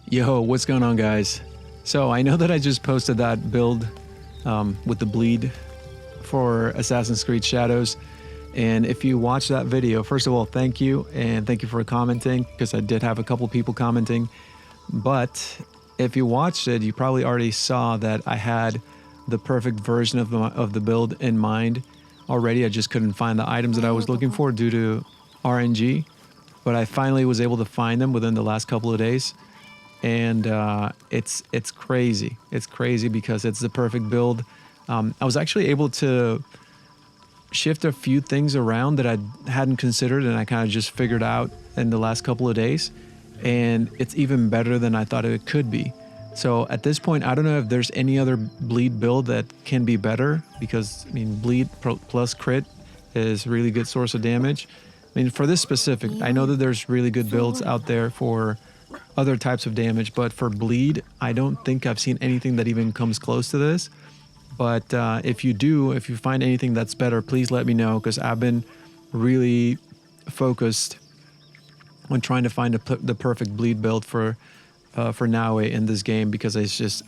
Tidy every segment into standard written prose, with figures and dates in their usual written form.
Yo, what's going on, guys? So I know that I just posted that build with the bleed for Assassin's Creed Shadows, and if you watch that video, first of all, thank you, and thank you for commenting, because I did have a couple people commenting. But if you watched it, you probably already saw that I had the perfect version of the build in mind already. I just couldn't find the items that I was looking for due to RNG, but I finally was able to find them within the last couple of days. And it's crazy. It's crazy because it's the perfect build. I was actually able to shift a few things around that I hadn't considered, and I kind of just figured out in the last couple of days, and it's even better than I thought it could be. So at this point, I don't know if there's any other bleed build that can be better, because I mean, bleed plus crit is a really good source of damage. I mean, for this specific, I know that there's really good builds out there for other types of damage, but for bleed, I don't think I've seen anything that even comes close to this. But if you find anything that's better, please let me know, because I've been really focused on trying to find the perfect bleed build for Naoe in this game, because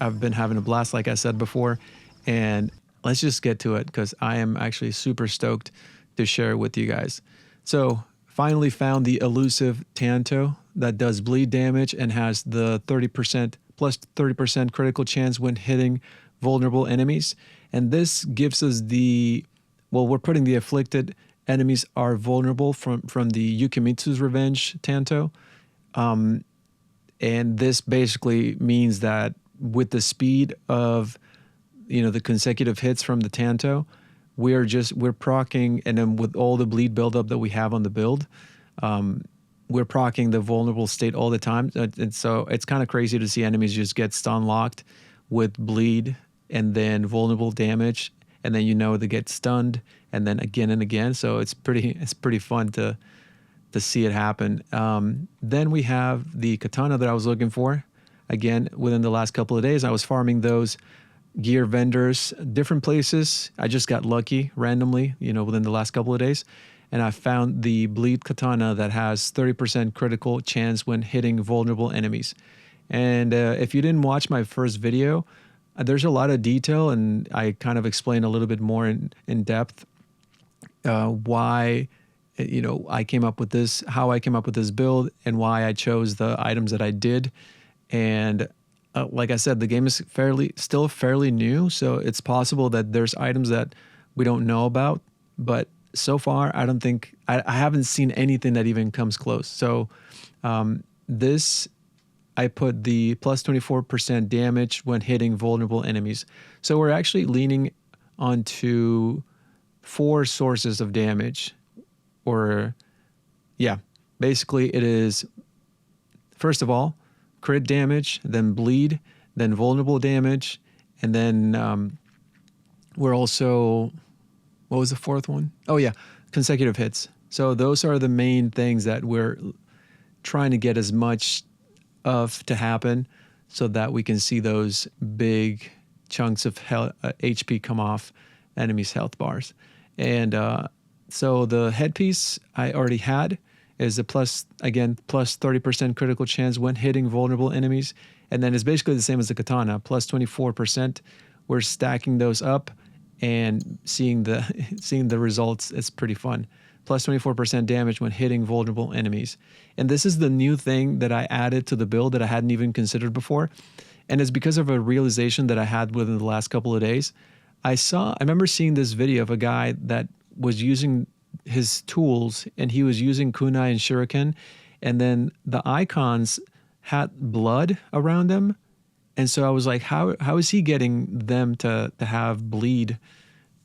I've been having a blast, like I said before. And let's just get to it, because I am actually super stoked to share it with you guys. So finally found the elusive Tanto that does bleed damage and has the 30% plus 30% critical chance when hitting vulnerable enemies. And this gives us we're putting the afflicted enemies are vulnerable from the Yukimitsu's Revenge Tanto. And this basically means that with the speed of, the consecutive hits from the Tanto, we're proccing, and then with all the bleed buildup that we have on the build, we're proccing the vulnerable state all the time. And so it's kind of crazy to see enemies just get stun locked with bleed and then vulnerable damage, and then they get stunned, and then again and again. So it's pretty fun to see it happen. Then we have the katana that I was looking for. Again, within the last couple of days, I was farming those gear vendors, different places. I just got lucky randomly, within the last couple of days. And I found the bleed katana that has 30% critical chance when hitting vulnerable enemies. And if you didn't watch my first video, there's a lot of detail, and I kind of explain a little bit more in depth why I came up with this, how I came up with this build, and why I chose the items that I did. And like I said, the game is still fairly new, so it's possible that there's items that we don't know about, but so far I don't think I haven't seen anything that even comes close. So I put the plus 24% damage when hitting vulnerable enemies. So we're actually leaning onto 4 sources of damage, basically it is, first of all, crit damage, then bleed, then vulnerable damage, and then we're also, what was the fourth one? Oh yeah, consecutive hits. So those are the main things that we're trying to get as much of to happen, so that we can see those big chunks of HP come off enemies' health bars. And so the headpiece I already had is a plus 30% critical chance when hitting vulnerable enemies. And then it's basically the same as the katana, plus 24%. We're stacking those up and seeing the results. It's pretty fun. Plus 24% damage when hitting vulnerable enemies. And this is the new thing that I added to the build that I hadn't even considered before. And it's because of a realization that I had within the last couple of days. I remember seeing this video of a guy that was using his tools, and he was using kunai and shuriken, and then the icons had blood around them. And so I was like, how is he getting them to have bleed?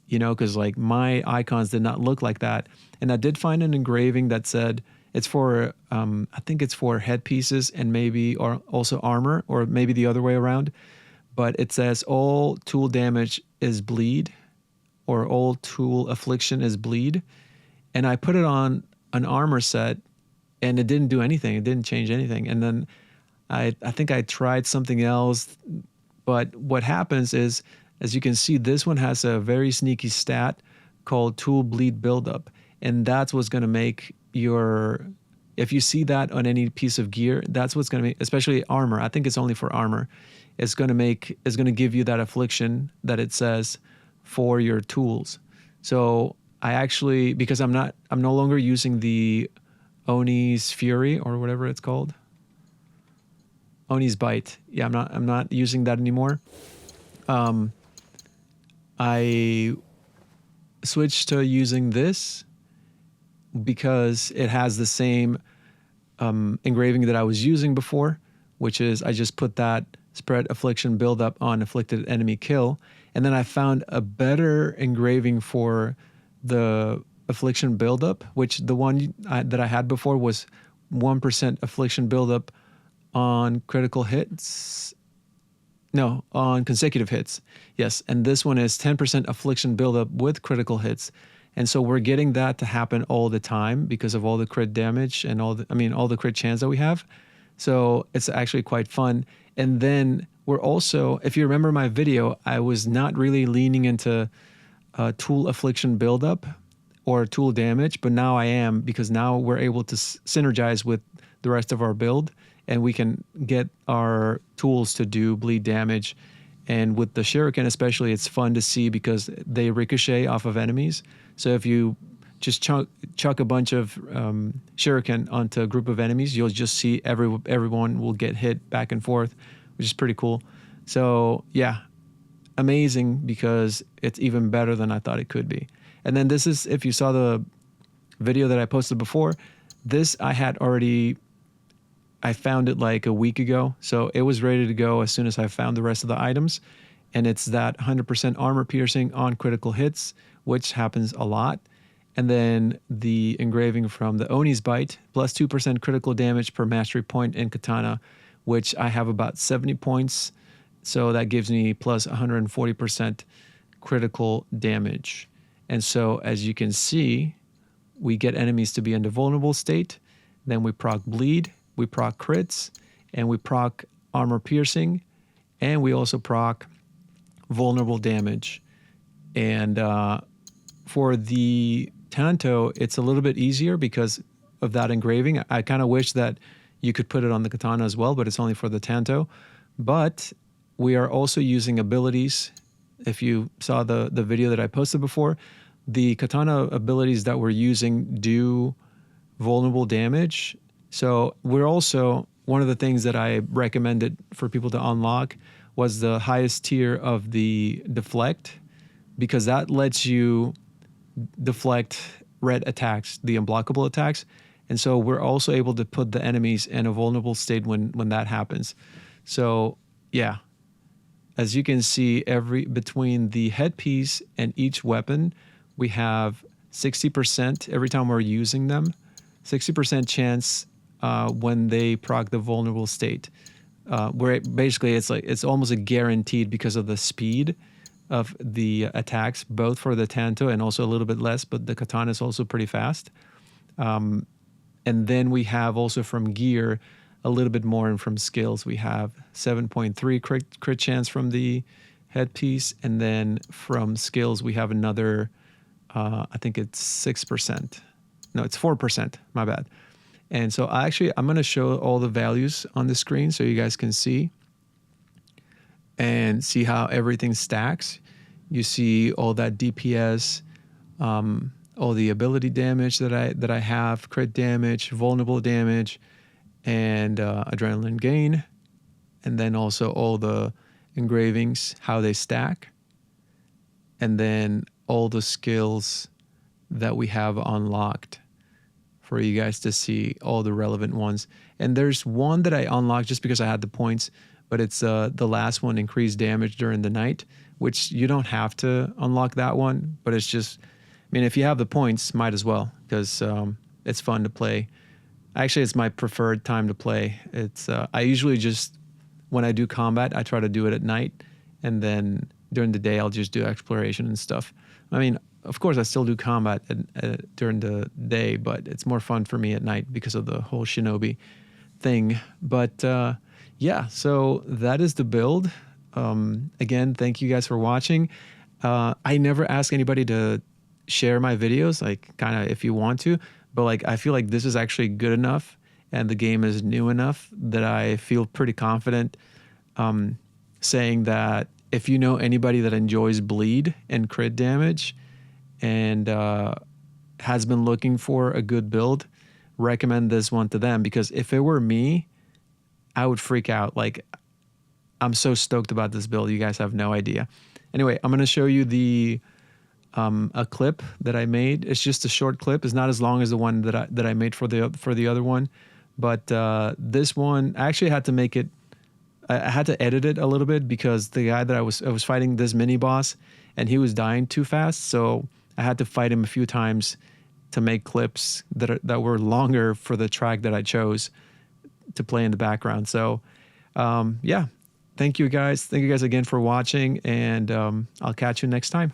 Because like my icons did not look like that. And I did find an engraving that said it's for, I think it's for headpieces and maybe, or also armor, or maybe the other way around. But it says all tool damage is bleed, or all tool affliction is bleed. And I put it on an armor set, and it didn't do anything. It didn't change anything. And then I think I tried something else. But what happens is, as you can see, this one has a very sneaky stat called tool bleed buildup. And that's what's going to make your If you see that on any piece of gear, that's what's going to make, especially armor. I think it's only for armor. It's going to give you that affliction that it says for your tools. So I actually, because I'm no longer using the Oni's Fury or whatever it's called. Oni's Bite. Yeah, I'm not using that anymore. I switched to using this because it has the same engraving that I was using before, which is I just put that spread affliction buildup on afflicted enemy kill. And then I found a better engraving for the affliction buildup, which the one that I had before was 1% affliction buildup on critical hits. No, on consecutive hits. Yes. And this one is 10% affliction buildup with critical hits. And so we're getting that to happen all the time because of all the crit damage and all the crit chance that we have. So it's actually quite fun. And then we're also, if you remember my video, I was not really leaning into tool affliction buildup or tool damage, but now I am, because now we're able to synergize with the rest of our build, and we can get our tools to do bleed damage. And with the shuriken especially, it's fun to see because they ricochet off of enemies. So if you just chuck a bunch of shuriken onto a group of enemies, you'll just see everyone will get hit back and forth, which is pretty cool. So yeah, amazing, because it's even better than I thought it could be. And then this is, if you saw the video that I posted before, this I found it like a week ago. So it was ready to go as soon as I found the rest of the items. And it's that 100% armor piercing on critical hits, which happens a lot. And then the engraving from the Oni's Bite, plus 2% critical damage per mastery point in katana, which I have about 70 points. So that gives me plus 140% critical damage. And so as you can see, we get enemies to be in the vulnerable state. Then we proc bleed, we proc crits, and we proc armor piercing, and we also proc vulnerable damage. And for the Tanto, it's a little bit easier because of that engraving. I kind of wish that you could put it on the katana as well, but it's only for the Tanto. But we are also using abilities. If you saw the video that I posted before, the katana abilities that we're using do vulnerable damage. So we're also, one of the things that I recommended for people to unlock was the highest tier of the deflect, because that lets you deflect red attacks, the unblockable attacks. And so we're also able to put the enemies in a vulnerable state when that happens. So yeah, as you can see, between the headpiece and each weapon, we have 60% every time we're using them, 60% chance when they proc the vulnerable state. Where basically it's almost a guaranteed because of the speed of the attacks, both for the Tanto and also a little bit less, but the katana is also pretty fast. And then we have also from gear a little bit more, and from skills we have 7.3 crit chance from the headpiece, and then from skills we have another, I think it's 6%. No, it's 4%, my bad. And so I'm going to show all the values on the screen so you guys can see and see how everything stacks. You see all that DPS, all the ability damage that I have, crit damage, vulnerable damage, and adrenaline gain. And then also all the engravings, how they stack. And then all the skills that we have unlocked for you guys to see, all the relevant ones. And there's one that I unlocked just because I had the points, but it's the last one, increased damage during the night, which you don't have to unlock that one, but it's just, I mean, if you have the points, might as well, because it's fun to play. Actually, it's my preferred time to play. It's I usually just, when I do combat, I try to do it at night, and then during the day, I'll just do exploration and stuff. I mean, of course, I still do combat during the day, but it's more fun for me at night because of the whole shinobi thing. But yeah, so that is the build. Again, thank you guys for watching. I never ask anybody to share my videos, like kind of if you want to, but like I feel like this is actually good enough, and the game is new enough that I feel pretty confident saying that if you know anybody that enjoys bleed and crit damage and has been looking for a good build, recommend this one to them, because if it were me, I would freak out. Like, I'm so stoked about this build. You guys have no idea. Anyway, I'm going to show you the a clip that I made. It's just a short clip. It's not as long as the one that I made for the other one, but this one I actually had to make it. I had to edit it a little bit because the guy that I was fighting, this mini boss, and he was dying too fast, so I had to fight him a few times to make clips that were longer for the track that I chose to play in the background. So yeah, thank you guys again for watching, and I'll catch you next time.